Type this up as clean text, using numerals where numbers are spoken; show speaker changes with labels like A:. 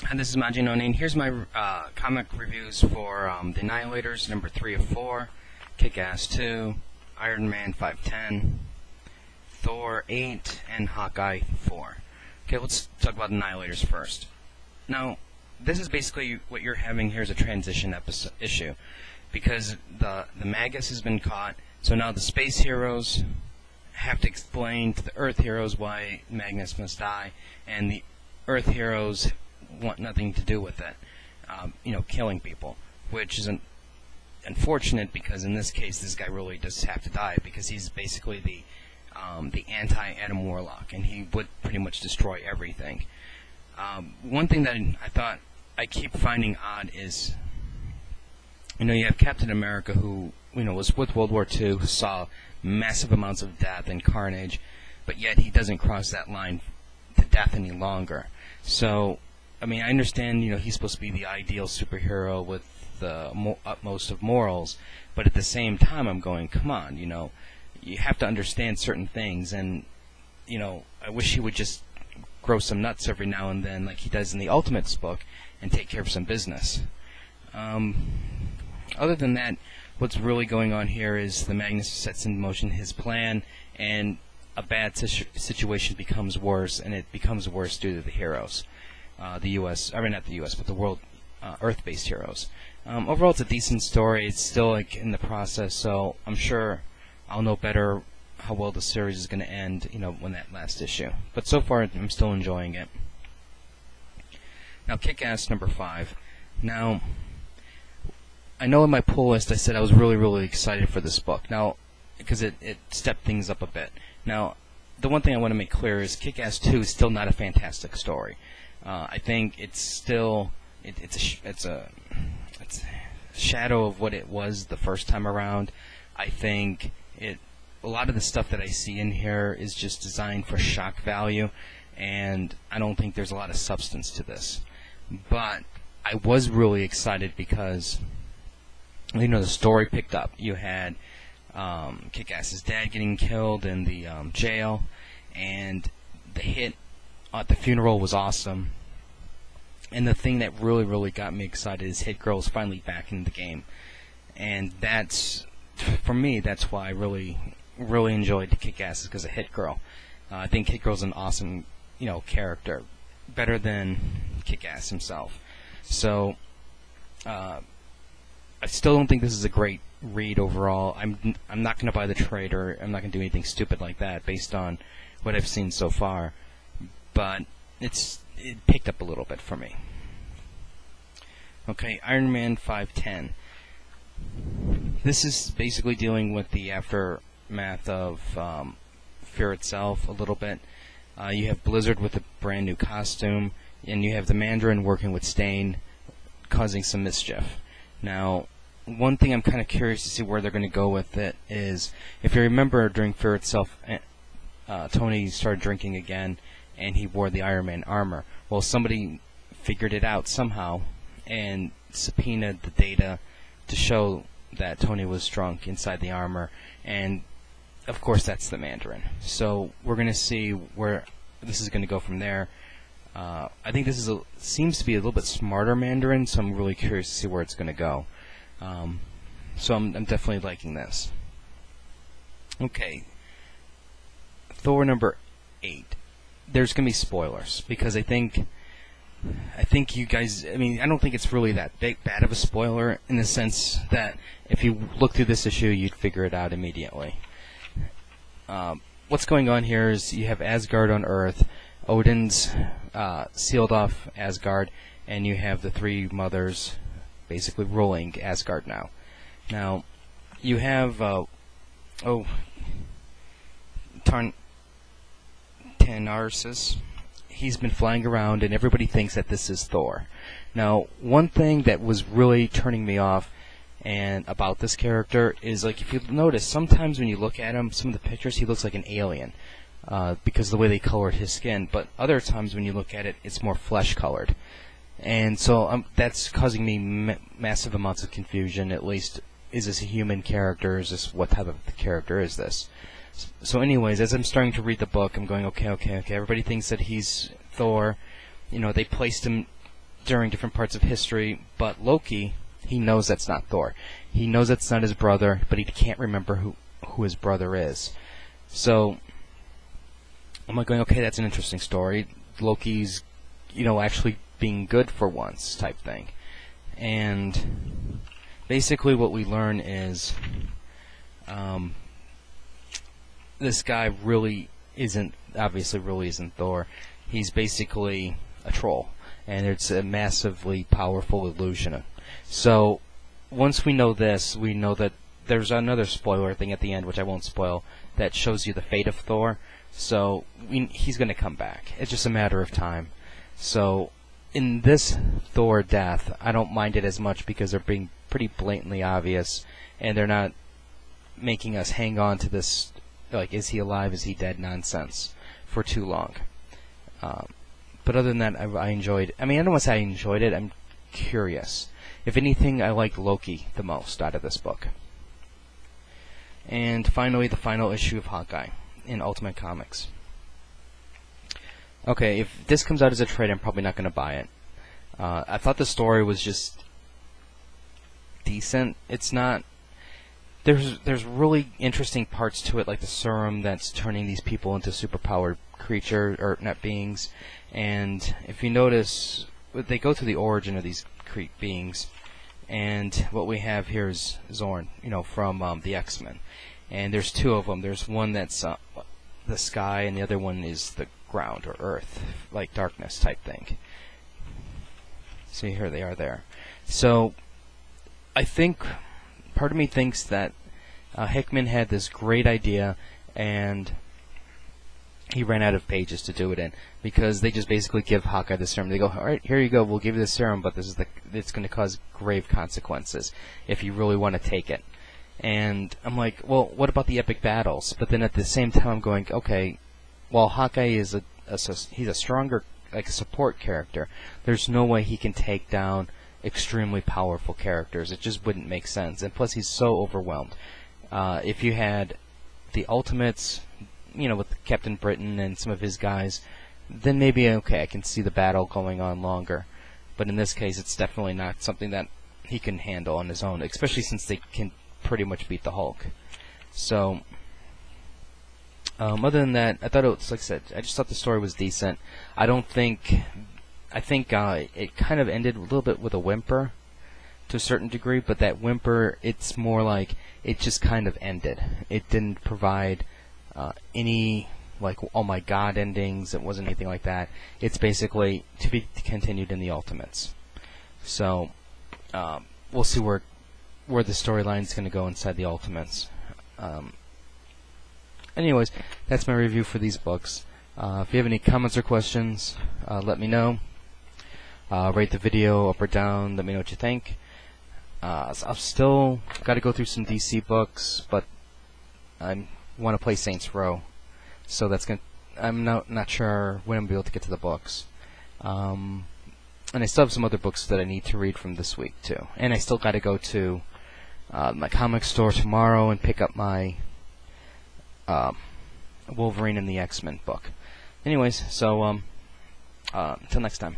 A: Hi, this is Majin, and here's my comic reviews for The Annihilators, number 3 of 4, Kick-Ass 2, Iron Man 510, Thor 8, and Hawkeye 4. Okay, let's talk about Annihilators first. Now, this is basically what you're having here is a transition issue, because the Magus has been caught, so now the space heroes have to explain to the Earth heroes why Magnus must die, and the Earth heroes want nothing to do with it, killing people, which is unfortunate because in this case this guy really does have to die because he's basically the anti-Adam Warlock, and he would pretty much destroy everything. One thing that I thought I keep finding odd is, you have Captain America who, was with World War II, who saw massive amounts of death and carnage, but yet he doesn't cross that line to death any longer. So, I understand, he's supposed to be the ideal superhero with the utmost of morals, but at the same time, I'm going, come on, you have to understand certain things, and, I wish he would just grow some nuts every now and then, like he does in the Ultimates book, and take care of some business. Other than that, what's really going on here is the Magnus sets in motion his plan, and a bad situation becomes worse, and it becomes worse due to the heroes. The U.S., not the U.S., but the world Earth-based heroes. Overall, it's a decent story. It's still in the process, so I'm sure I'll know better how well the series is going to end, when that last issue. But so far, I'm still enjoying it. Now, Kick-Ass number 5. Now, I know in my pull list I said I was really, really excited for this book. Now, because it stepped things up a bit. Now, the one thing I want to make clear is Kick-Ass 2 is still not a fantastic story. I think it's still it's a shadow of what it was the first time around. I think a lot of the stuff that I see in here is just designed for shock value, and I don't think there's a lot of substance to this. But I was really excited because the story picked up. You had Kick-Ass's dad getting killed in the jail, and the hit at the funeral was awesome. And the thing that really, really got me excited is Hit Girl is finally back in the game. And for me, that's why I really, really enjoyed Kick-Ass, because of Hit Girl. I think Hit Girl's an awesome, character. Better than Kick-Ass himself. So, I still don't think this is a great read overall. I'm not going to buy the trade, or I'm not going to do anything stupid like that based on what I've seen so far. But it picked up a little bit for me. Okay, Iron Man 510. This is basically dealing with the aftermath of Fear itself a little bit. You have Blizzard with a brand new costume, and you have the Mandarin working with Stain, causing some mischief. Now, one thing I'm kind of curious to see where they're going to go with it is, if you remember during Fear itself, Tony started drinking again, and he wore the Iron Man armor. Well, somebody figured it out somehow and subpoenaed the data to show that Tony was drunk inside the armor, and of course that's the Mandarin. So we're going to see where this is going to go from there. I think this seems to be a little bit smarter Mandarin, so I'm really curious to see where it's going to go. So I'm definitely liking this. Okay, Thor number 8. There's going to be spoilers, because I think you guys, I don't think it's really that bad of a spoiler, in the sense that if you look through this issue, you'd figure it out immediately. What's going on here is you have Asgard on Earth, Odin's sealed off Asgard, and you have the three mothers basically ruling Asgard now. Now, you have, Tarnarsis. He's been flying around, and everybody thinks that this is Thor. Now, one thing that was really turning me off about this character is, like, if you notice, sometimes when you look at him, some of the pictures, he looks like an alien because of the way they colored his skin. But other times when you look at it, it's more flesh-colored. And so that's causing me massive amounts of confusion. At least, is this a human character? Is this, what type of character is this? So anyways, as I'm starting to read the book, I'm going, okay, everybody thinks that he's Thor. They placed him during different parts of history, but Loki, he knows that's not Thor. He knows that's not his brother, but he can't remember who his brother is. So I'm like going, okay, that's an interesting story. Loki's, actually being good for once type thing. And basically what we learn is this guy really isn't Thor. He's basically a troll, and it's a massively powerful illusion. So once we know this, we know that there's another spoiler thing at the end, which I won't spoil, that shows you the fate of Thor. So he's going to come back. It's just a matter of time. So in this Thor death, I don't mind it as much because they're being pretty blatantly obvious, and they're not making us hang on to this, like, is he alive, is he dead nonsense for too long. But other than that, I enjoyed. I don't want to say I enjoyed it. I'm curious. If anything, I liked Loki the most out of this book. And finally, the final issue of Hawkeye in Ultimate Comics. Okay, if this comes out as a trade, I'm probably not going to buy it. I thought the story was just decent. It's not. There's really interesting parts to it, like the serum that's turning these people into superpowered creature or not beings. And if you notice, they go through the origin of these beings. And what we have here is Zorn, from the X-Men. And there's two of them. There's one that's the sky, and the other one is the ground or earth, like darkness type thing. See, here they are there. So I think part of me thinks that Hickman had this great idea, and he ran out of pages to do it in, because they just basically give Hawkeye the serum. They go, all right, here you go, we'll give you the serum, but it's going to cause grave consequences if you really want to take it. And I'm like, well, what about the epic battles? But then at the same time, I'm going, okay, while Hawkeye is he's a stronger, like, support character, there's no way he can take down extremely powerful characters. It just wouldn't make sense. And plus, he's so overwhelmed. If you had the Ultimates, with Captain Britain and some of his guys, then maybe, okay, I can see the battle going on longer. But in this case, it's definitely not something that he can handle on his own, especially since they can pretty much beat the Hulk. So, other than that, I thought it was, like I said, I just thought the story was decent. I think it kind of ended a little bit with a whimper to a certain degree, but that whimper, it's more like it just kind of ended. It didn't provide any, like, oh my god endings. It wasn't anything like that. It's basically to be continued in the Ultimates. So, we'll see where the storyline's going to go inside the Ultimates. Anyways, that's my review for these books. If you have any comments or questions, let me know. Rate the video up or down. Let me know what you think. I've still got to go through some DC books, but I want to play Saints Row, so that's gonna. I'm not sure when I'm gonna be able to get to the books. And I still have some other books that I need to read from this week too. And I still got to go to my comic store tomorrow and pick up my Wolverine and the X-Men book. Anyways, so until next time.